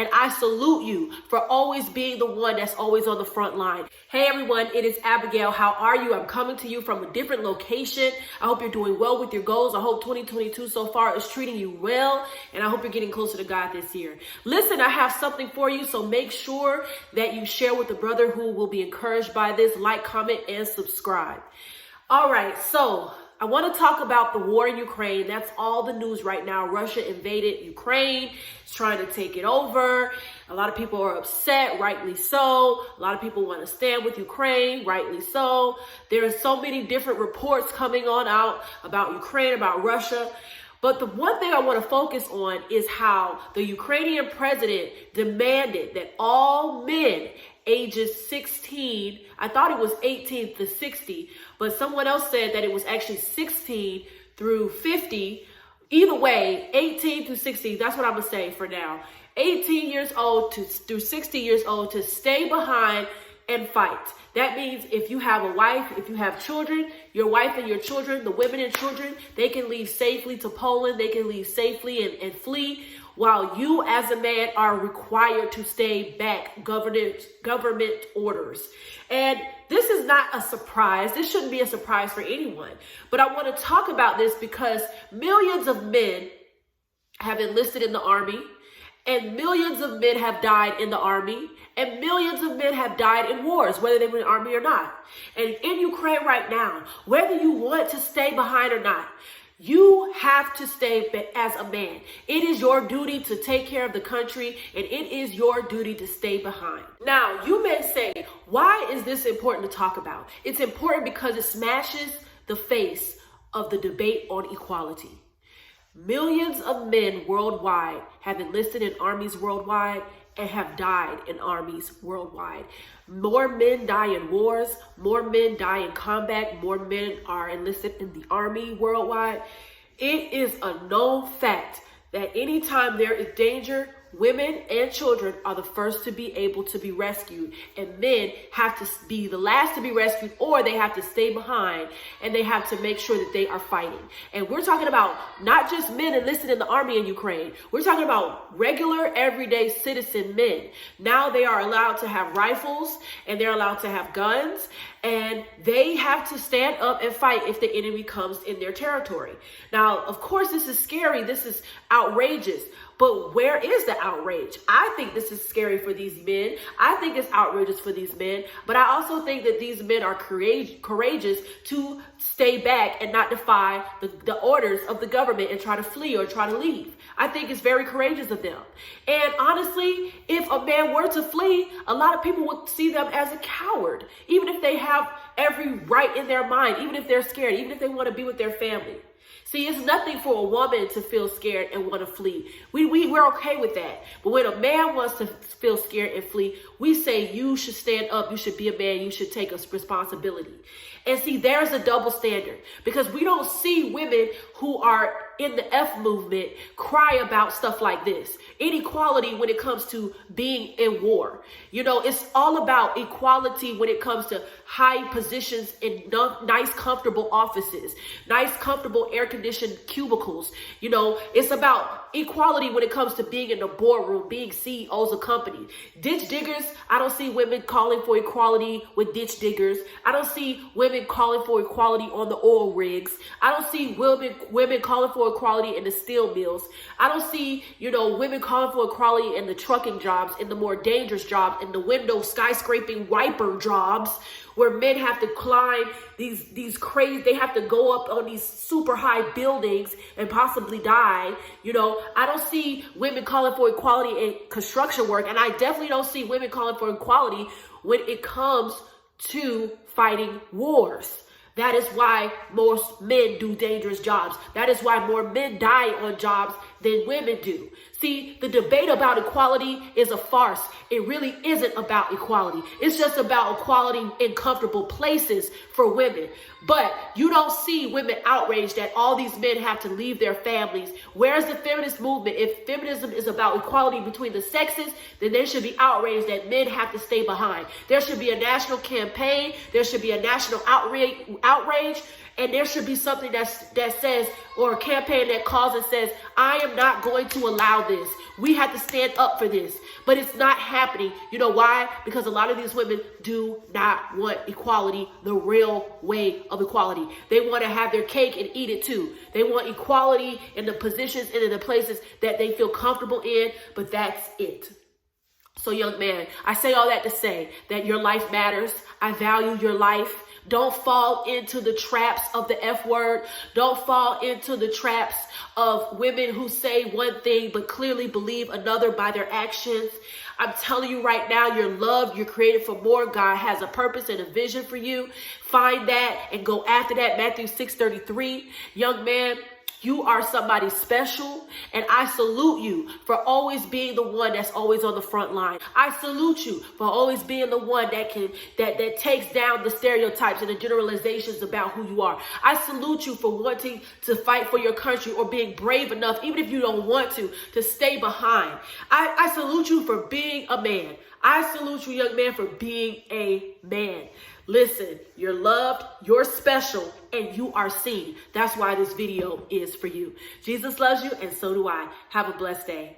And I salute you for always being the one that's always on the front line. Hey everyone, it is Abigail. How are you? I'm coming to you from a different location. I hope you're doing well with your goals. I hope 2022 so far is treating you well. And I hope you're getting closer to God this year. Listen, I have something for you. So make sure that you share with a brother who will be encouraged by this. Like, comment, and subscribe. All right, so I want to talk about the war in Ukraine. That's all the news right now. Russia invaded Ukraine. It's trying to take it over. A lot of people are upset, rightly so. A lot of people want to stand with Ukraine, rightly so. There are so many different reports coming on out about Ukraine, about Russia. But the one thing I want to focus on is how the Ukrainian president demanded that all men ages 16, I thought it was 18 to 60, but someone else said that it was actually 16 through 50. Either way, 18 to 60, that's what I'm going to say for now. 18 years old through 60 years old to stay behind and fight. That means if you have a wife, if you have children, your wife and your children, the women and children, they can leave safely to Poland. They can leave safely and flee, while you as a man are required to stay back. Government orders. And this is not a surprise. This shouldn't be a surprise for anyone. But I want to talk about this because millions of men have enlisted in the army, and millions of men have died in the army, and millions of men have died in wars, whether they were in the army or not. And in Ukraine right now, whether you want to stay behind or not, you have to stay as a man. It is your duty to take care of the country, and it is your duty to stay behind. Now, you may say, why is this important to talk about? It's important because it smashes the face of the debate on equality. Millions of men worldwide have enlisted in armies worldwide and have died in armies worldwide. More men die in wars, more men die in combat, more men are enlisted in the army worldwide. It is a known fact that anytime there is danger, women and children are the first to be able to be rescued, and men have to be the last to be rescued, or they have to stay behind and they have to make sure that they are fighting. And we're talking about not just men enlisted in the army in Ukraine. We're talking about regular, everyday citizen men. Now they are allowed to have rifles and they're allowed to have guns, and they have to stand up and fight if the enemy comes in their territory. Now, of course, this is scary. This is outrageous. But where is the outrage? I think this is scary for these men. I think it's outrageous for these men. But I also think that these men are courageous to stay back and not defy the orders of the government and try to flee or try to leave. I think it's very courageous of them. And honestly, if a man were to flee, a lot of people would see them as a coward, even if they have every right in their mind, even if they're scared, even if they want to be with their family. See, it's nothing for a woman to feel scared and want to flee. We're okay with that. But when a man wants to feel scared and flee, we say you should stand up, you should be a man, you should take a responsibility. And see, there's a double standard, because we don't see women who are in the F movement cry about stuff like this. Inequality when it comes to being in war. You know, it's all about equality when it comes to high positions in nice, comfortable offices, nice, comfortable air-conditioned cubicles. You know, it's about equality when it comes to being in the boardroom, being CEOs of companies. Ditch diggers, I don't see women calling for equality with ditch diggers. I don't see women calling for equality on the oil rigs. I don't see women calling for equality in the steel mills. I don't see, women calling for equality in the trucking jobs, in the more dangerous jobs, in the window skyscraping wiper jobs, where men have to climb these crazy, they have to go up on these super high buildings and possibly die. I don't see women calling for equality in construction work, and I definitely don't see women calling for equality when it comes to fighting wars. That is why most men do dangerous jobs. That is why more men die on jobs than women do. See, the debate about equality is a farce. It really isn't about equality. It's just about equality in comfortable places for women. But you don't see women outraged that all these men have to leave their families. Where's the feminist movement? If feminism is about equality between the sexes, then they should be outraged that men have to stay behind. There should be a national campaign. There should be a national outrage. And there should be something that says, or a campaign that calls and says, I am not going to allow this. We have to stand up for this. But it's not happening. You know why? Because a lot of these women do not want equality, the real way of equality. They want to have their cake and eat it too. They want equality in the positions and in the places that they feel comfortable in, but that's it. So young man, I say all that to say that your life matters. I value your life. Don't fall into the traps of the F word. Don't fall into the traps of women who say one thing but clearly believe another by their actions. I'm telling you right now, you're loved. You're created for more. God has a purpose and a vision for you. Find that and go after that. Matthew 6:33. Young man, you are somebody special, and I salute you for always being the one that's always on the front line. I salute you for always being the one that takes down the stereotypes and the generalizations about who you are. I salute you for wanting to fight for your country or being brave enough, even if you don't want to stay behind. I salute you for being a man. I salute you, young man, for being a man. Listen, you're loved, you're special, and you are seen. That's why this video is for you. Jesus loves you, and so do I. Have a blessed day.